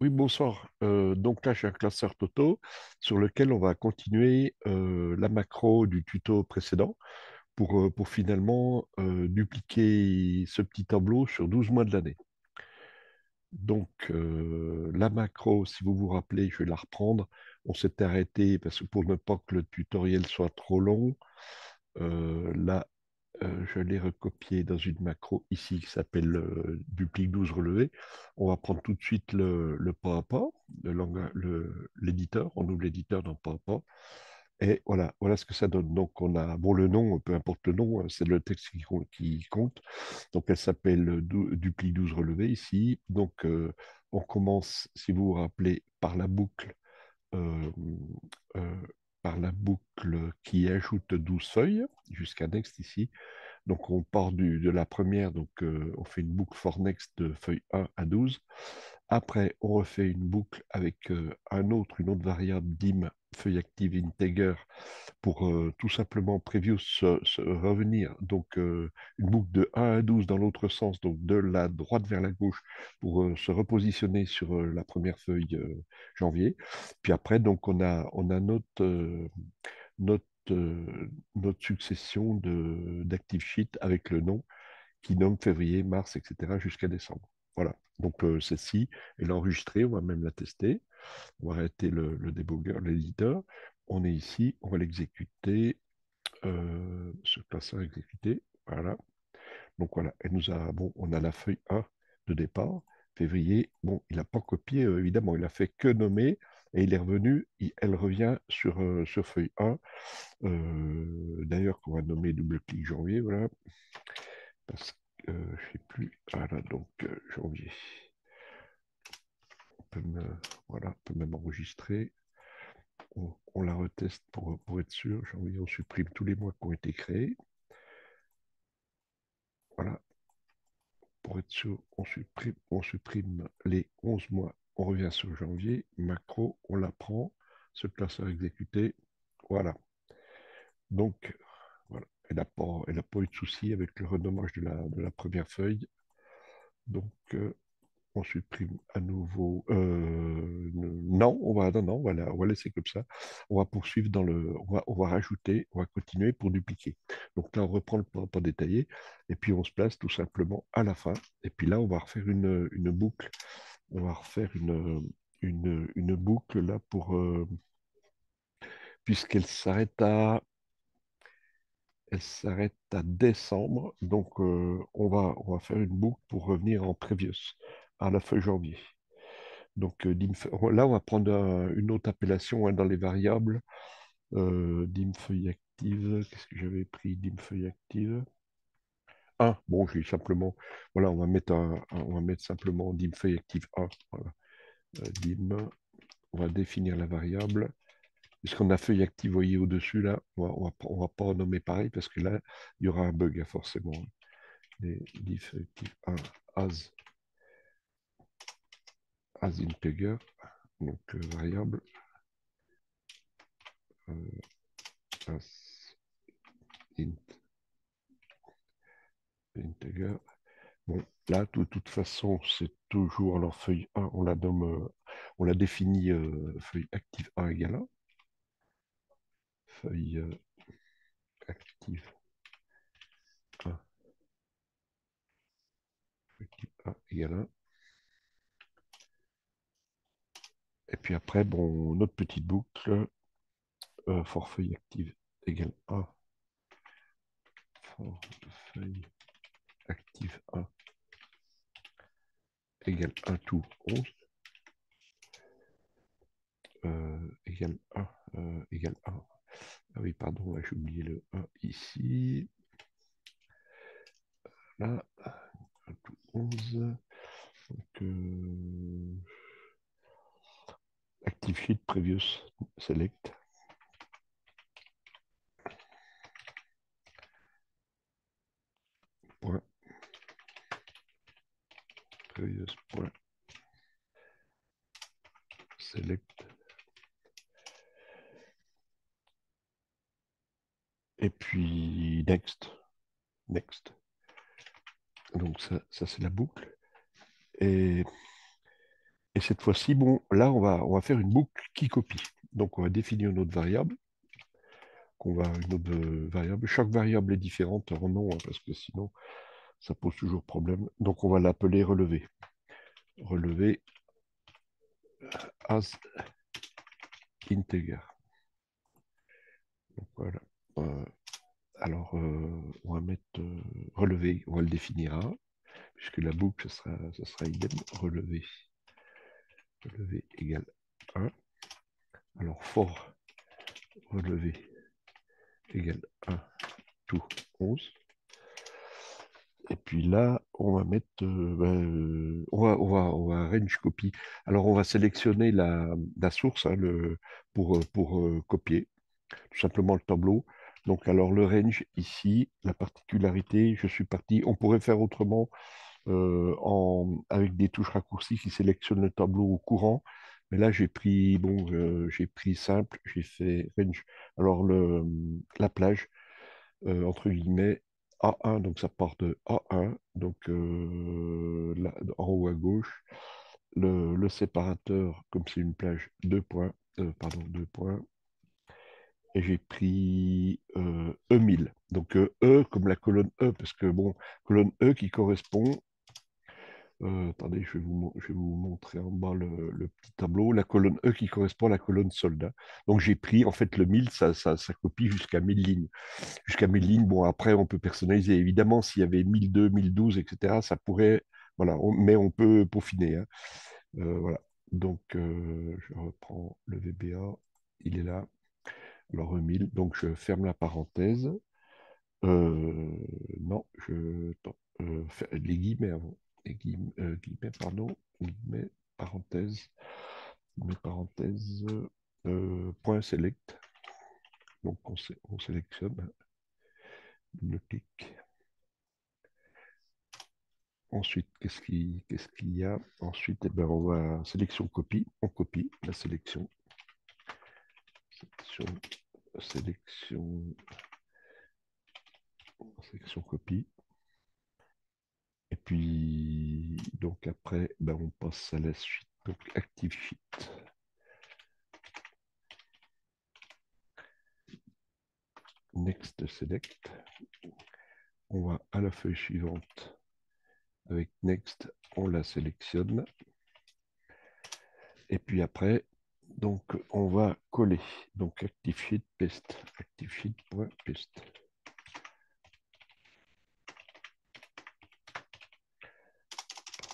Oui, bonsoir. Donc là, j'ai un classeur Toto sur lequel on va continuer la macro du tuto précédent pour finalement dupliquer ce petit tableau sur 12 mois de l'année. Donc la macro, si vous vous rappelez, je vais la reprendre. On s'est arrêté parce que pour ne pas que le tutoriel soit trop long, là, je l'ai recopié dans une macro ici qui s'appelle duplique 12 relevé. On va prendre tout de suite le pas à pas, l'éditeur. On ouvre l'éditeur dans pas à pas. Et voilà, voilà ce que ça donne. Donc, on a, bon, le nom, peu importe le nom, c'est le texte qui compte. Donc, elle s'appelle duplique 12 relevé ici. Donc, on commence, si vous vous rappelez, euh, euh, par la boucle qui ajoute 12 feuilles jusqu'à next ici. Donc on part de la première, donc on fait une boucle for next de feuille 1 à 12. Après, on refait une boucle avec une autre variable dim feuille active integer pour tout simplement preview revenir. Donc une boucle de 1 à 12 dans l'autre sens, donc de la droite vers la gauche pour se repositionner sur la première feuille janvier. Puis après, donc on a notre, notre succession d'active sheet avec le nom qui nomme février, mars, etc. jusqu'à décembre. Voilà. Donc celle-ci, elle est enregistrée, on va même la tester. On va arrêter le débugger, l'éditeur. On est ici, on va l'exécuter. Ce classeur exécuté. Voilà. Donc voilà, elle nous a, bon, on a la feuille 1 de départ, février. Bon, il n'a pas copié, évidemment, il a fait que nommer et il est revenu, elle revient sur feuille 1. D'ailleurs, qu'on va nommer double-clic janvier, voilà, parce que je ne sais plus. Voilà, donc janvier. On peut voilà, on peut même enregistrer. On la reteste pour être sûr. Janvier, on supprime tous les mois qui ont été créés. Voilà, pour être sûr, on supprime les 11 mois. On revient sur janvier. Macro, on la prend. Ce classeur exécuté. Voilà. Donc, voilà. Elle a pas eu de souci avec le renommage de la première feuille. Donc, on supprime à nouveau. Non, non, on va laisser comme ça. On va poursuivre on va rajouter, on va continuer pour dupliquer. Donc là, on reprend le pas détaillé et puis on se place tout simplement à la fin. Et puis là, on va refaire une boucle. On va refaire une boucle là puisqu'elle s'arrête à décembre. Donc, on va faire une boucle pour revenir en previous à la fin janvier. Donc, là, on va prendre une autre appellation hein, dans les variables. Dim feuille active. Qu'est-ce que j'avais pris? Dim feuille active. Ah, bon, j'ai simplement. Voilà, on va mettre simplement dim feuille active 1. Voilà. Dim. On va définir la variable. Puisqu'on a feuille active, vous voyez au-dessus, là, on va pas nommer pareil parce que là, il y aura un bug, hein, forcément. Les diff active 1 as, as integer. Donc, variable. As int integer. Bon, là, de toute façon, c'est toujours alors feuille 1, on la nomme, on la définit feuille active 1 égale 1. Feuille active 1, feuille active 1 égale 1. Et puis après, bon, notre petite boucle, for feuille active égale 1, for feuille active 1 égale 1 tout 11, égale 1, égale 1. Ah oui, pardon, j'ai oublié le 1 ici. Là, 1 tout 11. Donc, active sheet previous select. Point, previous point select. Et puis next. Next. Donc ça c'est la boucle. Et, et Et cette fois-ci, bon, là, on va faire une boucle qui copie. Donc, on va définir une autre variable, une autre variable. Chaque variable est différente en nom, hein, parce que sinon, ça pose toujours problème. Donc, on va l'appeler relevé. Relevé as integer. Donc, voilà. Euh, alors, on va mettre relevé, on va le définir A, puisque la boucle, ce sera idem, relevé. Relevé égale 1. Alors, for relevé égale 1 tout 11. Et puis là, on va mettre, on va range copy. Alors, on va sélectionner la source, hein, pour copier tout simplement le tableau. Donc, alors le range ici, la particularité, je suis parti. On pourrait faire autrement avec des touches raccourcies qui sélectionnent le tableau au courant. Mais là, j'ai pris simple, j'ai fait range. Alors, la plage, entre guillemets, A1, donc ça part de A1, donc là, en haut à gauche, le séparateur, comme c'est une plage, deux points, pardon, deux points, et j'ai pris E1000. Donc E comme la colonne E, parce que bon, colonne E qui correspond, attendez, je vais vous montrer en bas le petit tableau, la colonne E qui correspond à la colonne soldat. Donc j'ai pris, en fait, le 1000, ça copie jusqu'à 1000 lignes. Jusqu'à 1000 lignes, bon, après, on peut personnaliser. Évidemment, s'il y avait 1002, 1012, etc., ça pourrait, voilà, mais on peut peaufiner, hein. Voilà. Donc, je reprends le VBA, il est là. Alors, 1000, donc je ferme la parenthèse. Non, attends, les guillemets avant. Guillemets, pardon. Guillemets, parenthèse. Guillemets, parenthèse. Point select. Donc, on sélectionne. Le clic. Ensuite, qu'est-ce qu'il y a? Ensuite, eh ben, on va sélection copie. On copie la sélection. Sélection, sélection, sélection copie. Et puis, donc après, ben, on passe à la suite. Donc, Active Sheet. Next Select. On va à la feuille suivante. Avec Next, on la sélectionne. Et puis après, donc, on va coller. Donc, Active Sheet, Paste. Active Sheet.paste.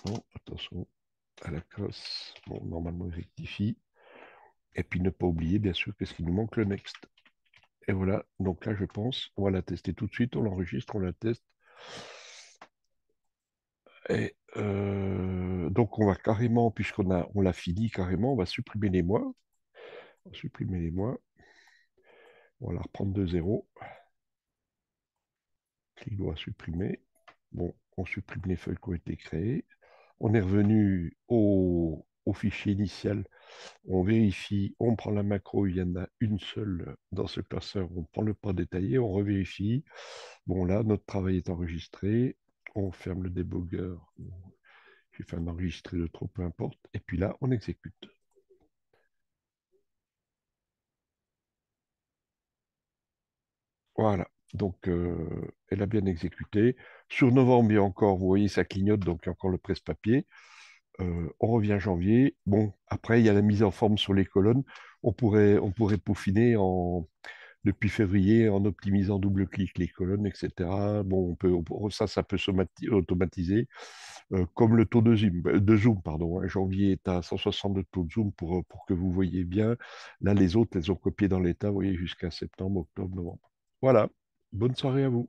Pardon, attention à la crosse. Bon, normalement, il rectifie. Et puis, ne pas oublier, bien sûr, qu'est-ce qu'il nous manque, le Next. Et voilà, donc là, je pense, on va la tester tout de suite, on l'enregistre, on la teste. Et donc, on va carrément, on l'a fini carrément, on va supprimer les mois. On va supprimer les mois. On va la reprendre de zéro. Clic droit supprimer. Bon, on supprime les feuilles qui ont été créées. On est revenu au fichier initial. On vérifie, on prend la macro, il y en a une seule dans ce classeur. On prend le pas détaillé, on revérifie. Bon, là, notre travail est enregistré. On ferme le débugger. J'ai fait un enregistré de trop, peu importe. Et puis là, on exécute. Voilà. Donc, elle a bien exécuté. Sur novembre, il y a encore, vous voyez, ça clignote, donc il y a encore le presse-papier. On revient janvier. Bon, après, il y a la mise en forme sur les colonnes. On pourrait peaufiner depuis février en optimisant double-clic les colonnes, etc. Bon, ça peut automatiser. Comme le taux de zoom, pardon, hein. Janvier est à 160 de taux de zoom pour que vous voyez bien. Là, les autres, elles ont copié dans l'état, vous voyez, jusqu'à septembre, octobre, novembre. Voilà. Bonne soirée à vous.